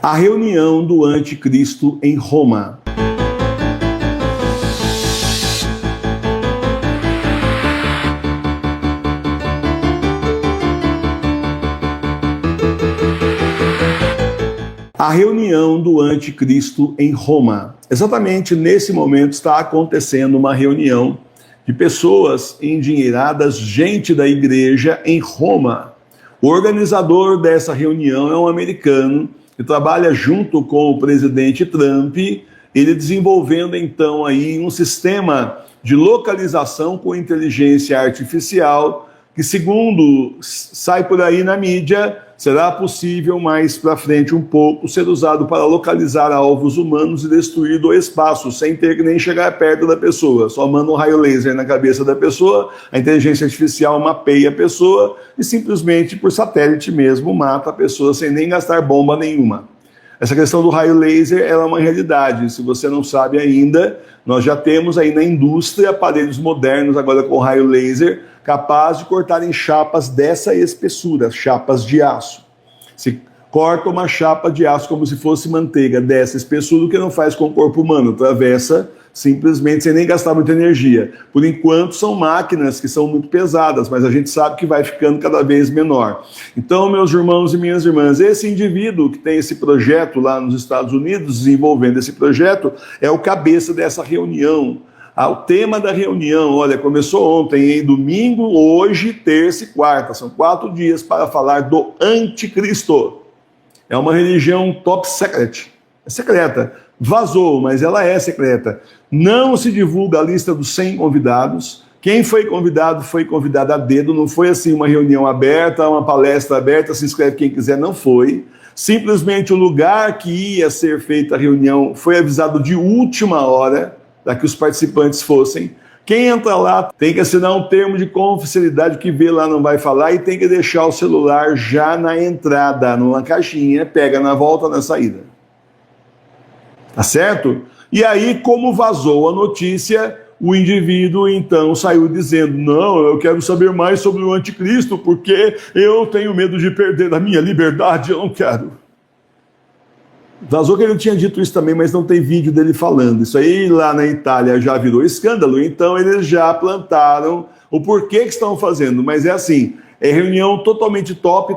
A reunião do anticristo em Roma. A reunião do anticristo em Roma. Exatamente nesse momento está acontecendo uma reunião de pessoas endinheiradas, gente da igreja em Roma. O organizador dessa reunião é um americano que trabalha junto com o presidente Trump, ele desenvolvendo então aí um sistema de localização com inteligência artificial, que segundo sai por aí na mídia, será possível mais para frente um pouco ser usado para localizar alvos humanos e destruir do espaço, sem ter que nem chegar perto da pessoa. Só manda um raio laser na cabeça da pessoa, a inteligência artificial mapeia a pessoa e simplesmente por satélite mesmo mata a pessoa sem nem gastar bomba nenhuma. Essa questão do raio laser ela é uma realidade. Se você não sabe ainda, nós já temos aí na indústria aparelhos modernos agora com raio laser capaz de cortar em chapas dessa espessura, chapas de aço. Se corta uma chapa de aço como se fosse manteiga dessa espessura, o que não faz com o corpo humano, atravessa simplesmente sem nem gastar muita energia. Por enquanto são máquinas que são muito pesadas, mas a gente sabe que vai ficando cada vez menor. Então, meus irmãos e minhas irmãs, esse indivíduo que tem esse projeto lá nos Estados Unidos, desenvolvendo esse projeto, é o cabeça dessa reunião. O tema da reunião, olha, começou ontem, em domingo, hoje, terça e quarta. São 4 dias para falar do anticristo. É uma religião top secret. É secreta. Vazou, mas ela é secreta. Não se divulga a lista dos 100 convidados. Quem foi convidado a dedo. Não foi assim uma reunião aberta, uma palestra aberta, se inscreve quem quiser, não foi. Simplesmente o lugar que ia ser feita a reunião foi avisado de última hora, para que os participantes fossem. Quem entra lá tem que assinar um termo de confidencialidade, que vê lá não vai falar, e tem que deixar o celular já na entrada, numa caixinha, pega na volta, na saída. Tá certo? E aí, como vazou a notícia, o indivíduo então saiu dizendo: não, eu quero saber mais sobre o anticristo, porque eu tenho medo de perder a minha liberdade, eu não quero. Vazou que ele tinha dito isso também, mas não tem vídeo dele falando. Isso aí lá na Itália já virou escândalo, então eles já plantaram o porquê que estão fazendo. Mas é assim, é reunião totalmente top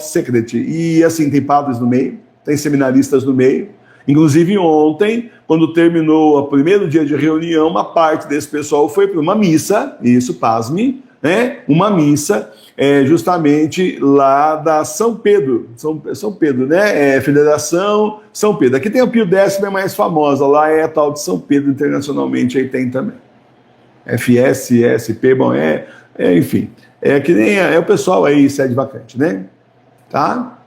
secret. E assim, tem padres no meio, tem seminaristas no meio. Inclusive ontem, quando terminou o primeiro dia de reunião, uma parte desse pessoal foi para uma missa, isso, pasme, né? Uma missa justamente lá da São Pedro, São Pedro, né? Federação São Pedro. Aqui tem a Pio X, é mais famosa, lá é a tal de São Pedro, internacionalmente aí tem também. FS, SP, bom, enfim, é que nem o pessoal aí, sede vacante, né? Tá?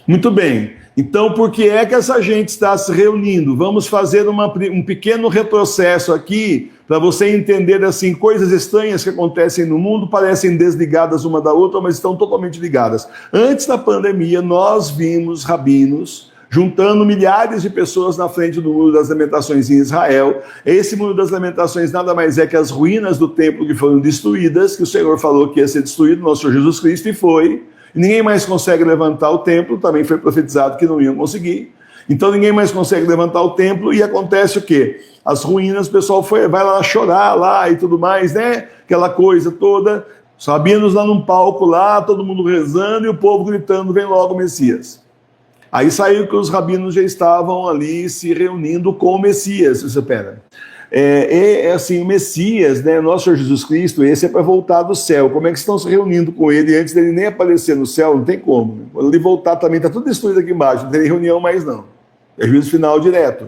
Muito bem. Então, por que é que essa gente está se reunindo? Vamos fazer um pequeno retrocesso aqui para você entender assim, coisas estranhas que acontecem no mundo, parecem desligadas uma da outra, mas estão totalmente ligadas. Antes da pandemia, nós vimos rabinos juntando milhares de pessoas na frente do Muro das Lamentações em Israel. Esse Muro das Lamentações nada mais é que as ruínas do templo que foram destruídas, que o Senhor falou que ia ser destruído, nosso Senhor Jesus Cristo, e foi. Ninguém mais consegue levantar o templo, também foi profetizado que não iam conseguir. Então ninguém mais consegue levantar o templo e acontece o quê? As ruínas, o pessoal vai lá chorar lá e tudo mais, né? Aquela coisa toda, os rabinos lá num palco lá, todo mundo rezando e o povo gritando: vem logo o Messias. Aí saiu que os rabinos já estavam ali se reunindo com o Messias. Você pera. Assim, o Messias, né, nosso Senhor Jesus Cristo, esse é para voltar do céu. Como é que estão se reunindo com ele antes dele nem aparecer no céu? Não tem como. Né? Quando ele voltar também está tudo destruído aqui embaixo, não tem reunião mais não. É juízo final direto.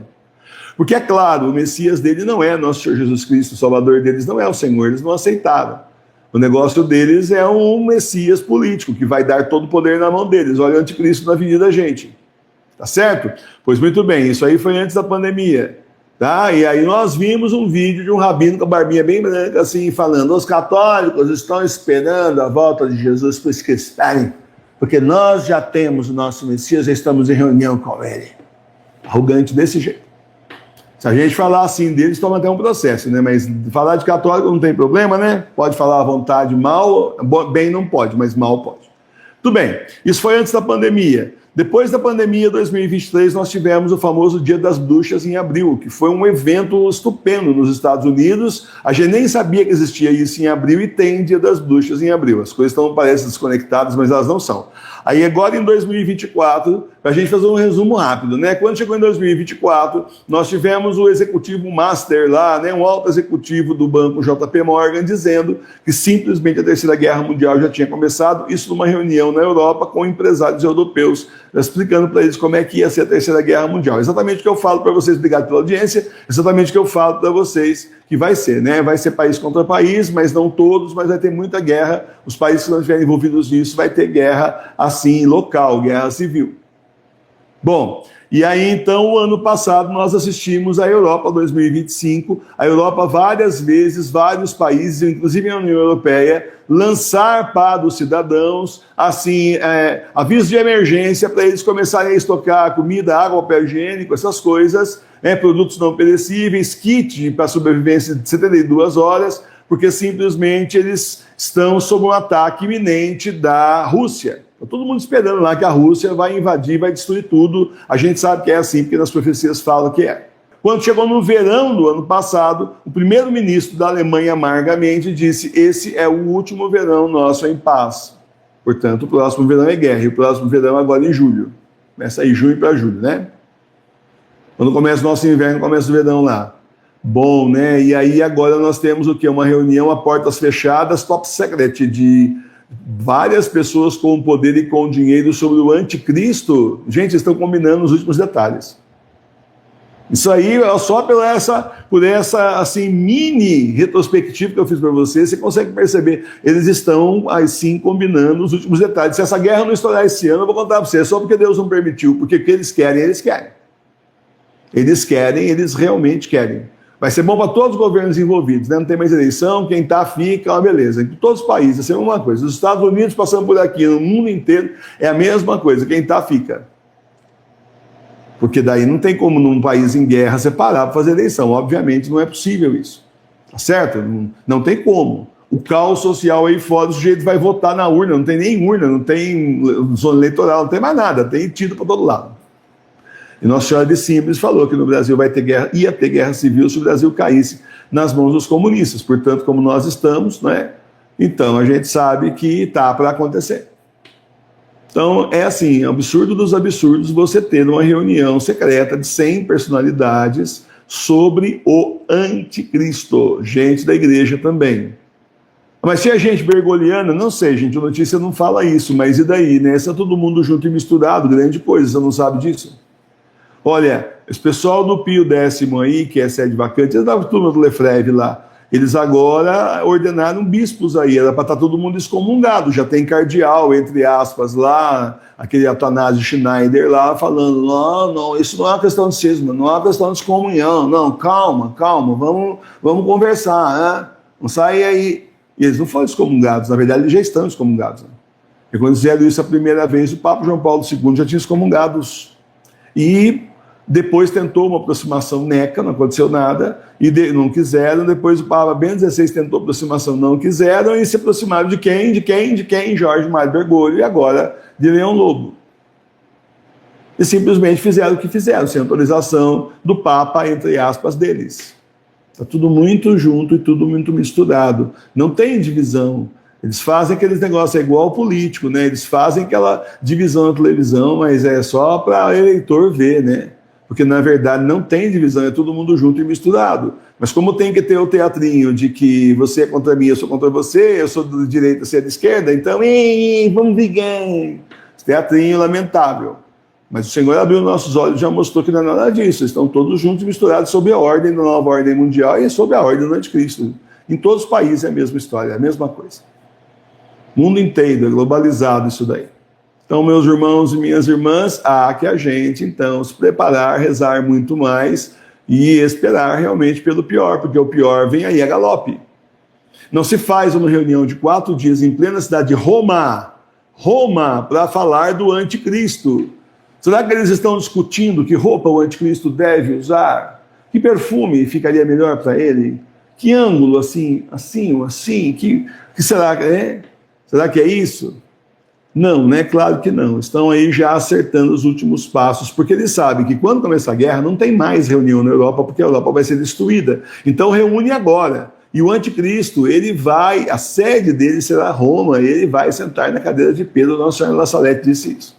Porque é claro, o Messias dele não é nosso Senhor Jesus Cristo, o Salvador deles não é o Senhor, eles não aceitaram. O negócio deles é um Messias político, que vai dar todo o poder na mão deles. Olha o anticristo na vida da gente. Tá certo? Pois muito bem, isso aí foi antes da pandemia. Tá? E aí nós vimos um vídeo de um rabino com a barbinha bem branca, assim, falando: os católicos estão esperando a volta de Jesus para que esperem, porque nós já temos o nosso Messias, já estamos em reunião com ele. Arrogante desse jeito. Se a gente falar assim deles, toma até um processo, né? Mas falar de católico não tem problema, né? Pode falar à vontade, mal, bem não pode, mas mal pode. Tudo bem, isso foi antes da pandemia. Depois da pandemia 2023, nós tivemos o famoso Dia das Bruxas em abril, que foi um evento estupendo nos Estados Unidos. A gente nem sabia que existia isso em abril e tem Dia das Bruxas em abril. As coisas parecem desconectadas, mas elas não são. Aí agora em 2024, para a gente fazer um resumo rápido, né? Quando chegou em 2024, nós tivemos o executivo master lá, né? Um alto executivo do banco JP Morgan dizendo que simplesmente a Terceira Guerra Mundial já tinha começado, isso numa reunião na Europa com empresários europeus, explicando para eles como é que ia ser a Terceira Guerra Mundial. Exatamente o que eu falo para vocês, obrigado pela audiência, exatamente o que eu falo para vocês que vai ser, né? Vai ser país contra país, mas não todos, mas vai ter muita guerra. Os países que não estiverem envolvidos nisso vai ter guerra assim, local, guerra civil. Bom, e aí então, o ano passado nós assistimos a Europa 2025, a Europa várias vezes, vários países, inclusive a União Europeia, lançar para os cidadãos, assim, aviso de emergência para eles começarem a estocar comida, água, papel higiênico, essas coisas, produtos não perecíveis, kit para sobrevivência de 72 horas, porque simplesmente eles estão sob um ataque iminente da Rússia. Está todo mundo esperando lá que a Rússia vai invadir, vai destruir tudo. A gente sabe que é assim, porque nas profecias falam que é. Quando chegou no verão do ano passado, o primeiro-ministro da Alemanha amargamente disse: esse é o último verão nosso em paz. Portanto, o próximo verão é guerra, e o próximo verão agora em julho. Começa aí junho para julho, né? Quando começa o nosso inverno, começa o verão lá. Bom, né? E aí agora nós temos o quê? Uma reunião a portas fechadas, top secret, de várias pessoas com poder e com dinheiro sobre o anticristo. Gente, estão combinando os últimos detalhes. Isso aí, só por essa assim, mini retrospectiva que eu fiz para vocês, você consegue perceber. Eles estão, assim, combinando os últimos detalhes. Se essa guerra não estourar esse ano, eu vou contar para vocês, só porque Deus não permitiu, porque o que eles querem, eles querem. Eles querem, eles realmente querem. Vai ser bom para todos os governos envolvidos, né? Não tem mais eleição, quem está fica, uma beleza. Em todos os países, assim, é uma coisa. Os Estados Unidos passando por aqui, no mundo inteiro, é a mesma coisa, quem está fica. Porque daí não tem como num país em guerra você parar para fazer eleição, obviamente não é possível isso, tá certo? Não tem como. O caos social aí fora, o sujeito vai votar na urna, não tem nem urna, não tem zona eleitoral, não tem mais nada, tem tiro para todo lado. E Nossa Senhora de Simples falou que no Brasil vai ter guerra, ia ter guerra civil se o Brasil caísse nas mãos dos comunistas. Portanto, como nós estamos, né? Então a gente sabe que está para acontecer. Então é assim, absurdo dos absurdos você ter uma reunião secreta de 100 personalidades sobre o anticristo, gente da igreja também. Mas se a gente bergoliana, não sei, gente, a notícia não fala isso, mas e daí, né? Está todo mundo junto e misturado, grande coisa, você não sabe disso? Olha, esse pessoal do Pio X aí, que é sede vacante, eles davam turma do Lefreve lá, eles agora ordenaram bispos aí, era para estar todo mundo excomungado, já tem cardeal, entre aspas, lá, aquele Atanásio Schneider lá, falando, não, isso não é uma questão de cisma, não é uma questão de excomunhão, não, calma, vamos conversar, né? Não sai aí. E eles não foram excomungados, na verdade eles já estão excomungados. Né? E quando fizeram isso a primeira vez, o Papa João Paulo II já tinha excomungados. E depois tentou uma aproximação neca, não aconteceu nada, e não quiseram. Depois o Papa Bento XVI tentou aproximação, não quiseram, e se aproximaram de quem? Jorge Mário Bergoglio, e agora de Leão Lobo. E simplesmente fizeram o que fizeram, sem autorização do Papa, entre aspas, deles. Está tudo muito junto e tudo muito misturado. Não tem divisão. Eles fazem aqueles negócios, é igual ao político, né? Eles fazem aquela divisão na televisão, mas é só para o eleitor ver, né? Porque, na verdade, não tem divisão, é todo mundo junto e misturado. Mas como tem que ter o teatrinho de que você é contra mim, eu sou contra você, eu sou de direita, você é de esquerda, então, vamos brigar. Esse teatrinho lamentável. Mas o Senhor abriu nossos olhos e já mostrou que não é nada disso. Eles estão todos juntos e misturados sob a ordem da nova ordem mundial e sob a ordem do anticristo. Em todos os países é a mesma história, é a mesma coisa. O mundo inteiro é globalizado isso daí. Então, meus irmãos e minhas irmãs, há que a gente, então, se preparar, rezar muito mais e esperar realmente pelo pior, porque o pior vem aí a galope. Não se faz uma reunião de 4 dias em plena cidade de Roma, para falar do anticristo. Será que eles estão discutindo que roupa o anticristo deve usar? Que perfume ficaria melhor para ele? Que ângulo, assim? Que será que é? Será que é isso? Não, né? Claro que não. Estão aí já acertando os últimos passos, porque eles sabem que quando começar a guerra não tem mais reunião na Europa, porque a Europa vai ser destruída. Então reúne agora. E o anticristo, ele vai, a sede dele será Roma, ele vai sentar na cadeira de Pedro. Nossa Senhora La Salete disse isso.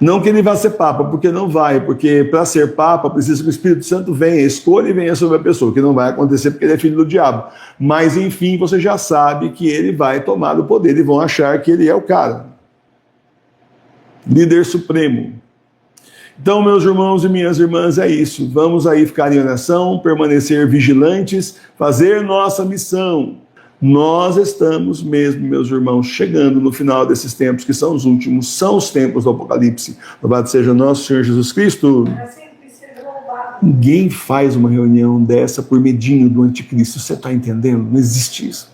Não que ele vá ser papa, porque não vai, porque para ser papa precisa que o Espírito Santo venha, escolha e venha sobre a pessoa, que não vai acontecer porque ele é filho do diabo. Mas enfim, você já sabe que ele vai tomar o poder e vão achar que ele é o cara. Líder supremo. Então, meus irmãos e minhas irmãs, é isso. Vamos aí ficar em oração, permanecer vigilantes, fazer nossa missão. Nós estamos mesmo, meus irmãos, chegando no final desses tempos, que são os últimos, são os tempos do Apocalipse. Louvado seja nosso Senhor Jesus Cristo. Ninguém faz uma reunião dessa por medinho do anticristo. Você está entendendo? Não existe isso.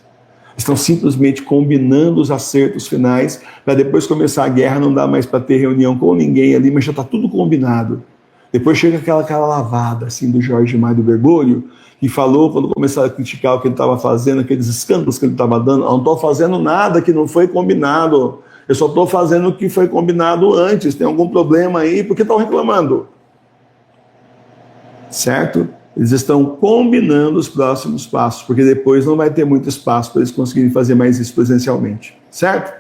Estão simplesmente combinando os acertos finais, para depois começar a guerra, não dá mais para ter reunião com ninguém ali, mas já está tudo combinado. Depois chega aquela cara lavada assim do Jorge Mário do Bergoglio, que falou, quando começaram a criticar o que ele estava fazendo, aqueles escândalos que ele estava dando: não estou fazendo nada que não foi combinado, eu só estou fazendo o que foi combinado antes, tem algum problema aí, por que estão reclamando? Certo? Eles estão combinando os próximos passos, porque depois não vai ter muito espaço para eles conseguirem fazer mais isso presencialmente, certo?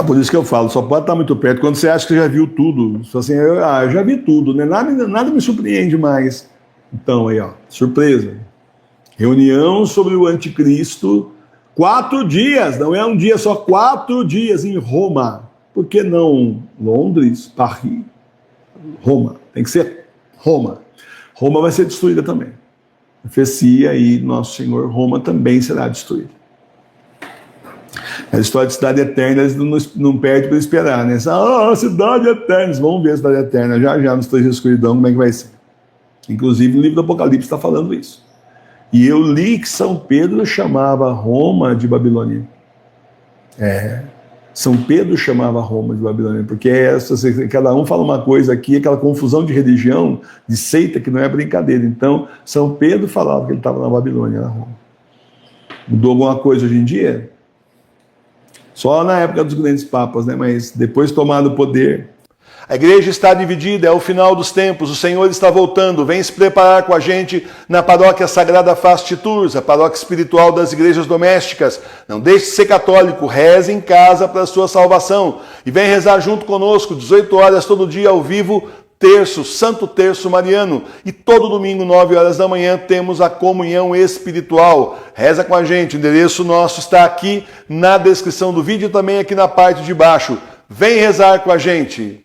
Por isso que eu falo, só pode estar muito perto quando você acha que já viu tudo. Só assim, eu já vi tudo, né? Nada me surpreende mais. Então, aí, ó, surpresa. Reunião sobre o anticristo, 4 dias, não é um dia só, 4 dias em Roma. Por que não Londres, Paris, Roma? Tem que ser Roma. Roma vai ser destruída também. Profecia aí, nosso Senhor, Roma também será destruída. A história de cidade eterna, eles não perdem para esperar, né? Cidade eterna, vamos ver a cidade eterna, já nos 3 dias de escuridão, como é que vai ser. Inclusive, o livro do Apocalipse está falando isso. E eu li que São Pedro chamava Roma de Babilônia. São Pedro chamava Roma de Babilônia, porque cada um fala uma coisa aqui, aquela confusão de religião, de seita, que não é brincadeira. Então, São Pedro falava que ele estava na Babilônia, na Roma. Mudou alguma coisa hoje em dia? Só na época dos grandes papas, né? Mas depois tomado o poder. A igreja está dividida, é o final dos tempos, o Senhor está voltando, vem se preparar com a gente na paróquia Sagrada Face de Tours, a paróquia espiritual das igrejas domésticas. Não deixe de ser católico, reze em casa para a sua salvação. E vem rezar junto conosco, 18 horas todo dia ao vivo, terço, Santo Terço Mariano. E todo domingo, 9 horas da manhã, temos a comunhão espiritual. Reza com a gente, o endereço nosso está aqui na descrição do vídeo e também aqui na parte de baixo. Vem rezar com a gente.